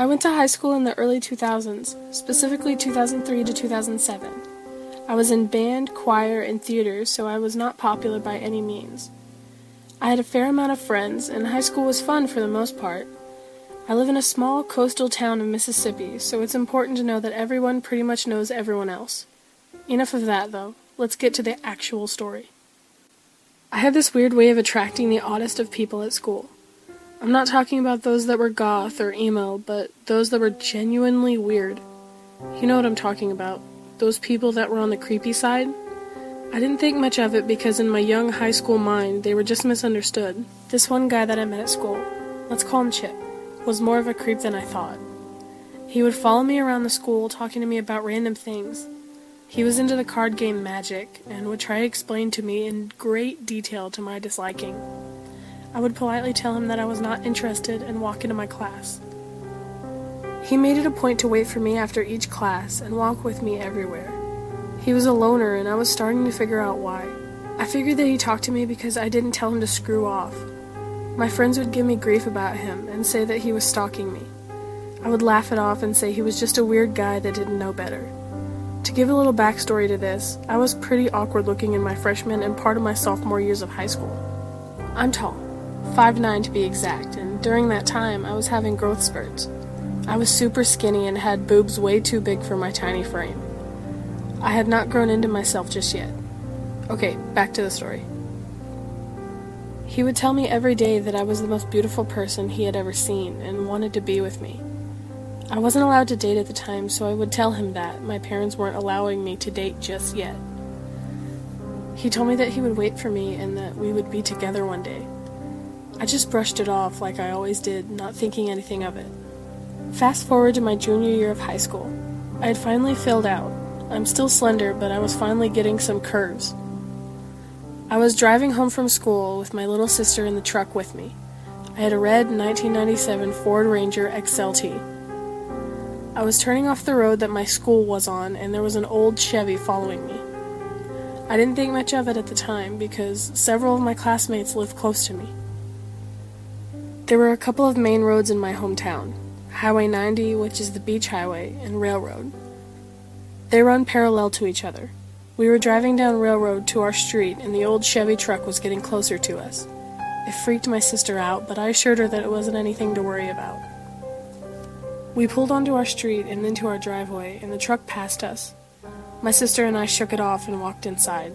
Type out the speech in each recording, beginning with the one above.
I went to high school in the early 2000s, specifically 2003 to 2007. I was in band, choir, and theater, so I was not popular by any means. I had a fair amount of friends, and high school was fun for the most part. I live in a small coastal town in Mississippi, so it's important to know that everyone pretty much knows everyone else. Enough of that, though. Let's get to the actual story. I had this weird way of attracting the oddest of people at school. I'm not talking about those that were goth or emo, but those that were genuinely weird. You know what I'm talking about. Those people that were on the creepy side. I didn't think much of it because in my young high school mind, they were just misunderstood. This one guy that I met at school, let's call him Chip, was more of a creep than I thought. He would follow me around the school talking to me about random things. He was into the card game Magic and would try to explain to me in great detail to my disliking. I would politely tell him that I was not interested and walk into my class. He made it a point to wait for me after each class and walk with me everywhere. He was a loner and I was starting to figure out why. I figured that he talked to me because I didn't tell him to screw off. My friends would give me grief about him and say that he was stalking me. I would laugh it off and say he was just a weird guy that didn't know better. To give a little backstory to this, I was pretty awkward looking in my freshman and part of my sophomore years of high school. I'm tall. 5'9" to be exact, and during that time I was having growth spurts. I was super skinny and had boobs way too big for my tiny frame. I had not grown into myself just yet. Okay, back to the story. He would tell me every day that I was the most beautiful person he had ever seen and wanted to be with me. I wasn't allowed to date at the time, so I would tell him that my parents weren't allowing me to date just yet. He told me that he would wait for me and that we would be together one day. I just brushed it off like I always did, not thinking anything of it. Fast forward to my junior year of high school. I had finally filled out. I'm still slender, but I was finally getting some curves. I was driving home from school with my little sister in the truck with me. I had a red 1997 Ford Ranger XLT. I was turning off the road that my school was on, and there was an old Chevy following me. I didn't think much of it at the time because several of my classmates lived close to me. There were a couple of main roads in my hometown, Highway 90, which is the beach highway, and Railroad. They run parallel to each other. We were driving down Railroad to our street, and the old Chevy truck was getting closer to us. It freaked my sister out, but I assured her that it wasn't anything to worry about. We pulled onto our street and into our driveway, and the truck passed us. My sister and I shook it off and walked inside.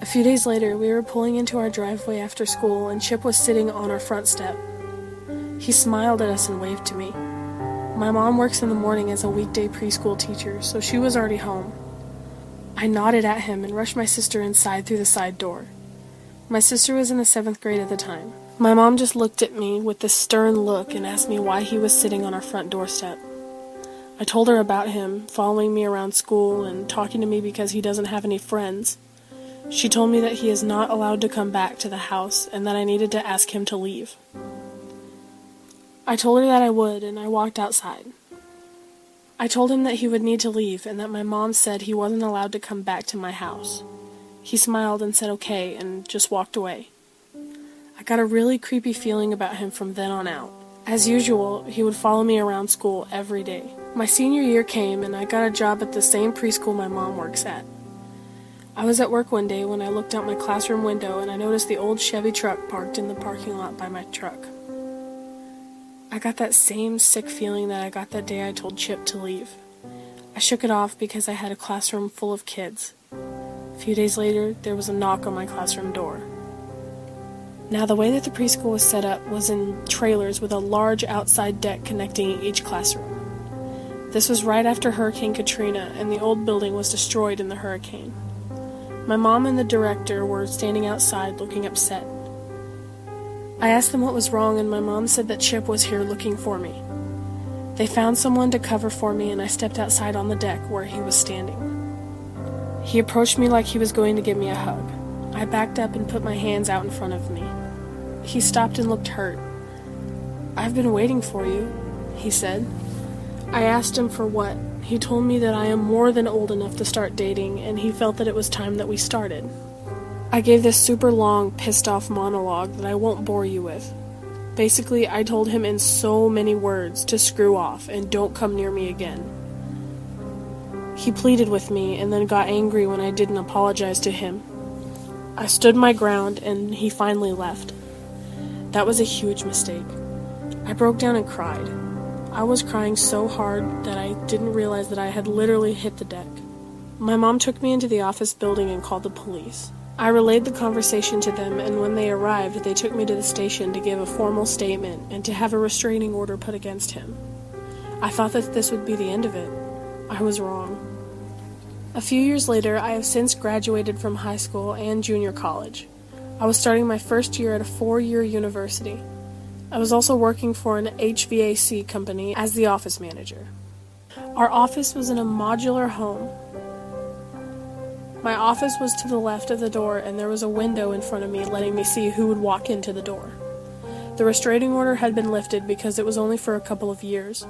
A few days later, we were pulling into our driveway after school, and Chip was sitting on our front step. He smiled at us and waved to me. My mom works in the morning as a weekday preschool teacher, so she was already home. I nodded at him and rushed my sister inside through the side door. My sister was in the 7th grade at the time. My mom just looked at me with this stern look and asked me why he was sitting on our front doorstep. I told her about him, following me around school and talking to me because he doesn't have any friends. She told me that he is not allowed to come back to the house and that I needed to ask him to leave. I told her that I would, and I walked outside. I told him that he would need to leave and that my mom said he wasn't allowed to come back to my house. He smiled and said okay and just walked away. I got a really creepy feeling about him from then on out. As usual, he would follow me around school every day. My senior year came and I got a job at the same preschool my mom works at. I was at work one day when I looked out my classroom window and I noticed the old Chevy truck parked in the parking lot by my truck. I got that same sick feeling that I got that day I told Chip to leave. I shook it off because I had a classroom full of kids. A few days later, there was a knock on my classroom door. Now, the way that the preschool was set up was in trailers with a large outside deck connecting each classroom. This was right after Hurricane Katrina, and the old building was destroyed in the hurricane. My mom and the director were standing outside looking upset. I asked them what was wrong, and my mom said that Chip was here looking for me. They found someone to cover for me, and I stepped outside on the deck where he was standing. He approached me like he was going to give me a hug. I backed up and put my hands out in front of me. He stopped and looked hurt. "I've been waiting for you," he said. I asked him for what. He told me that I am more than old enough to start dating, and he felt that it was time that we started. I gave this super long, pissed off monologue that I won't bore you with. Basically, I told him in so many words to screw off and don't come near me again. He pleaded with me and then got angry when I didn't apologize to him. I stood my ground and he finally left. That was a huge mistake. I broke down and cried. I was crying so hard that I didn't realize that I had literally hit the deck. My mom took me into the office building and called the police. I relayed the conversation to them, and when they arrived, they took me to the station to give a formal statement and to have a restraining order put against him. I thought that this would be the end of it. I was wrong. A few years later, I have since graduated from high school and junior college. I was starting my first year at a 4-year university. I was also working for an HVAC company as the office manager. Our office was in a modular home. My office was to the left of the door, and there was a window in front of me letting me see who would walk into the door. The restraining order had been lifted because it was only for a couple of years.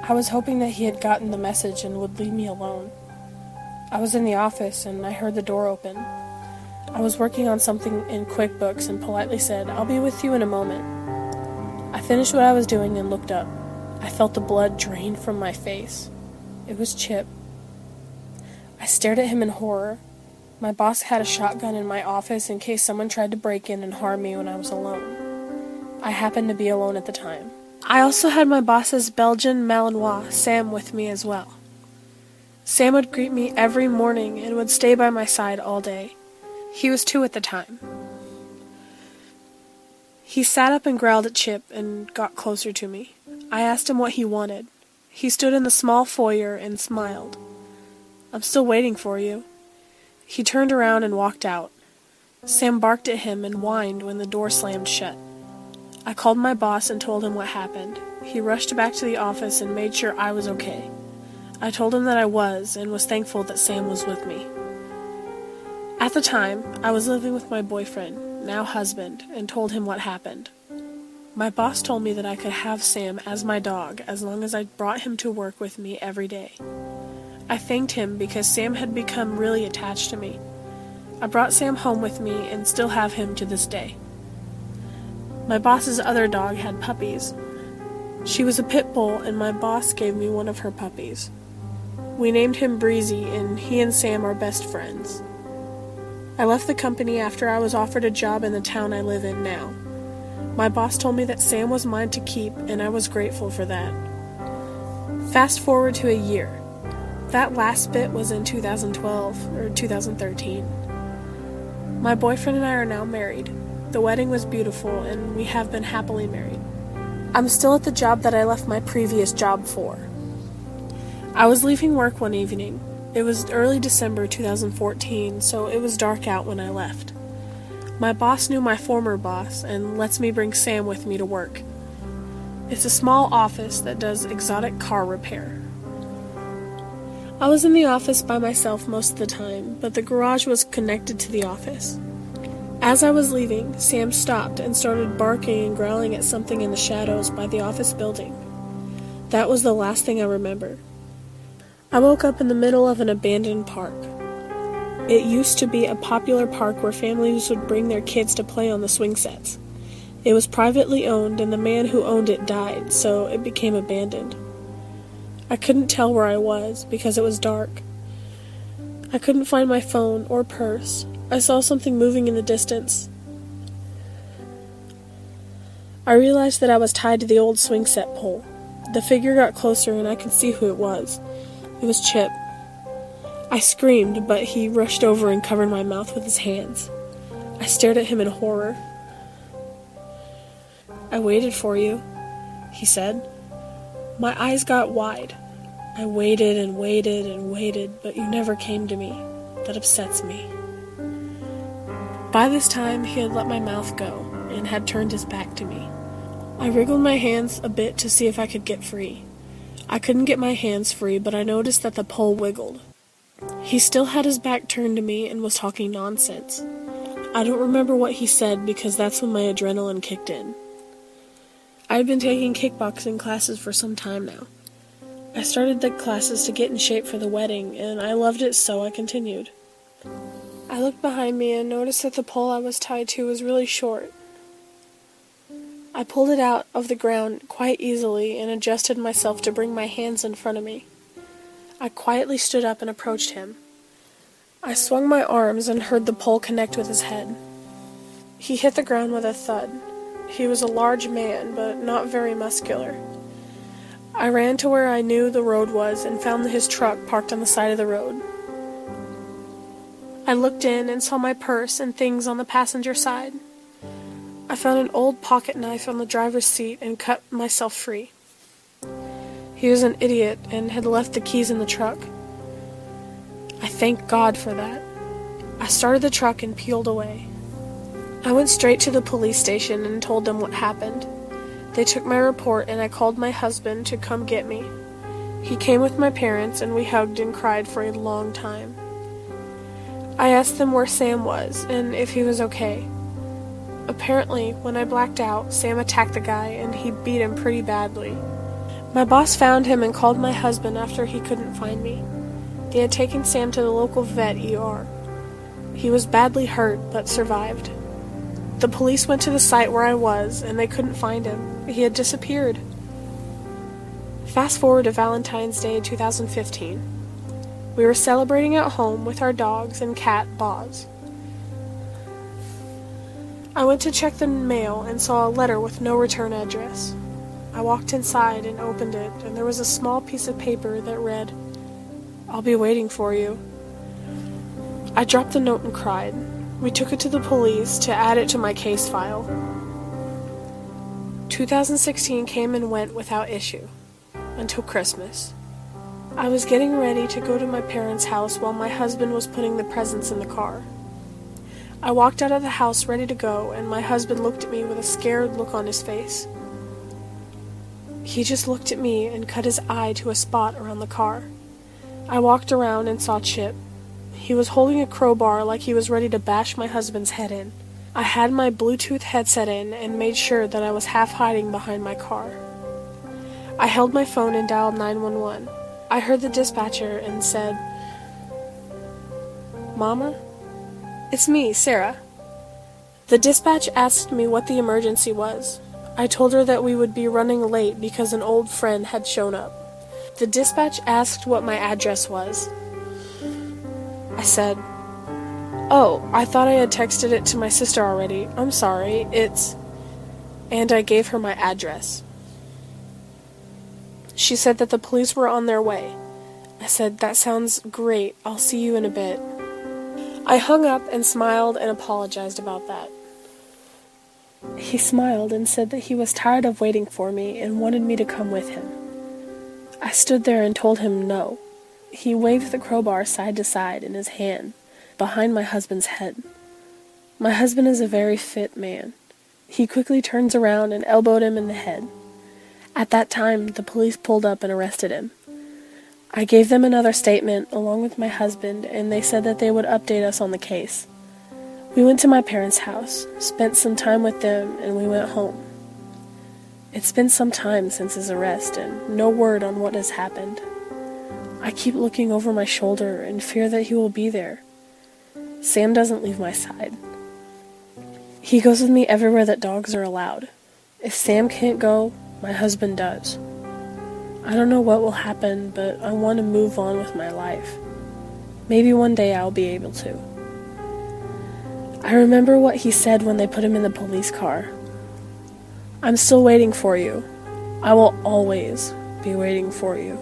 I was hoping that he had gotten the message and would leave me alone. I was in the office and I heard the door open. I was working on something in QuickBooks and politely said, "I'll be with you in a moment." I finished what I was doing and looked up. I felt the blood drain from my face. It was Chip. I stared at him in horror. My boss had a shotgun in my office in case someone tried to break in and harm me when I was alone. I happened to be alone at the time. I also had my boss's Belgian Malinois, Sam, with me as well. Sam would greet me every morning and would stay by my side all day. He was 2 at the time. He sat up and growled at Chip and got closer to me. I asked him what he wanted. He stood in the small foyer and smiled. "I'm still waiting for you." He turned around and walked out. Sam barked at him and whined when the door slammed shut. I called my boss and told him what happened. He rushed back to the office and made sure I was okay. I told him that I was, and was thankful that Sam was with me. At the time, I was living with my boyfriend, now husband, and told him what happened. My boss told me that I could have Sam as my dog as long as I brought him to work with me every day. I thanked him because Sam had become really attached to me. I brought Sam home with me and still have him to this day. My boss's other dog had puppies. She was a pit bull, and my boss gave me one of her puppies. We named him Breezy, and he and Sam are best friends. I left the company after I was offered a job in the town I live in now. My boss told me that Sam was mine to keep, and I was grateful for that. Fast forward to a year. That last bit was in 2012 or 2013. My boyfriend and I are now married. The wedding was beautiful, and we have been happily married. I'm still at the job that I left my previous job for. I was leaving work one evening. It was early December 2014, so it was dark out when I left. My boss knew my former boss and lets me bring Sam with me to work. It's a small office that does exotic car repair. I was in the office by myself most of the time, but the garage was connected to the office. As I was leaving, Sam stopped and started barking and growling at something in the shadows by the office building. That was the last thing I remember. I woke up in the middle of an abandoned park. It used to be a popular park where families would bring their kids to play on the swing sets. It was privately owned, and the man who owned it died, so it became abandoned. I couldn't tell where I was because it was dark. I couldn't find my phone or purse. I saw something moving in the distance. I realized that I was tied to the old swing set pole. The figure got closer and I could see who it was. It was Chip. I screamed, but he rushed over and covered my mouth with his hands. I stared at him in horror. "I waited for you," he said. My eyes got wide. I waited and waited and waited, but you never came to me. That upsets me. By this time, he had let my mouth go and had turned his back to me. I wriggled my hands a bit to see if I could get free. I couldn't get my hands free, but I noticed that the pole wiggled. He still had his back turned to me and was talking nonsense. I don't remember what he said because that's when my adrenaline kicked in. I had been taking kickboxing classes for some time now. I started the classes to get in shape for the wedding, and I loved it, so I continued. I looked behind me and noticed that the pole I was tied to was really short. I pulled it out of the ground quite easily and adjusted myself to bring my hands in front of me. I quietly stood up and approached him. I swung my arms and heard the pole connect with his head. He hit the ground with a thud. He was a large man, but not very muscular. I ran to where I knew the road was and found his truck parked on the side of the road. I looked in and saw my purse and things on the passenger side. I found an old pocket knife on the driver's seat and cut myself free. He was an idiot and had left the keys in the truck. I thank God for that. I started the truck and peeled away. I went straight to the police station and told them what happened. They took my report and I called my husband to come get me. He came with my parents and we hugged and cried for a long time. I asked them where Sam was and if he was okay. Apparently, when I blacked out, Sam attacked the guy and he beat him pretty badly. My boss found him and called my husband after he couldn't find me. They had taken Sam to the local vet ER. He was badly hurt but survived. The police went to the site where I was and they couldn't find him. He had disappeared. Fast forward to Valentine's Day 2015. We were celebrating at home with our dogs and cat, Boz. I went to check the mail and saw a letter with no return address. I walked inside and opened it, and there was a small piece of paper that read, "I'll be waiting for you." I dropped the note and cried. We took it to the police to add it to my case file. 2016 came and went without issue, until Christmas. I was getting ready to go to my parents' house while my husband was putting the presents in the car. I walked out of the house ready to go, and my husband looked at me with a scared look on his face. He just looked at me and cut his eye to a spot around the car. I walked around and saw Chip. He was holding a crowbar like he was ready to bash my husband's head in. I had my Bluetooth headset in and made sure that I was half hiding behind my car. I held my phone and dialed 911. I heard the dispatcher and said, "Mama? It's me, Sarah." The dispatch asked me what the emergency was. I told her that we would be running late because an old friend had shown up. The dispatch asked what my address was. I said, "Oh, I thought I had texted it to my sister already. I'm sorry, it's..." And I gave her my address. She said that the police were on their way. I said, "That sounds great. I'll see you in a bit." I hung up and smiled and apologized about that. He smiled and said that he was tired of waiting for me and wanted me to come with him. I stood there and told him no. He waved the crowbar side to side in his hand, behind my husband's head. My husband is a very fit man. He quickly turns around and elbowed him in the head. At that time, the police pulled up and arrested him. I gave them another statement along with my husband, and they said that they would update us on the case. We went to my parents' house, spent some time with them, and we went home. It's been some time since his arrest, and no word on what has happened. I keep looking over my shoulder and fear that he will be there. Sam doesn't leave my side. He goes with me everywhere that dogs are allowed. If Sam can't go, my husband does. I don't know what will happen, but I want to move on with my life. Maybe one day I'll be able to. I remember what he said when they put him in the police car. "I'm still waiting for you. I will always be waiting for you."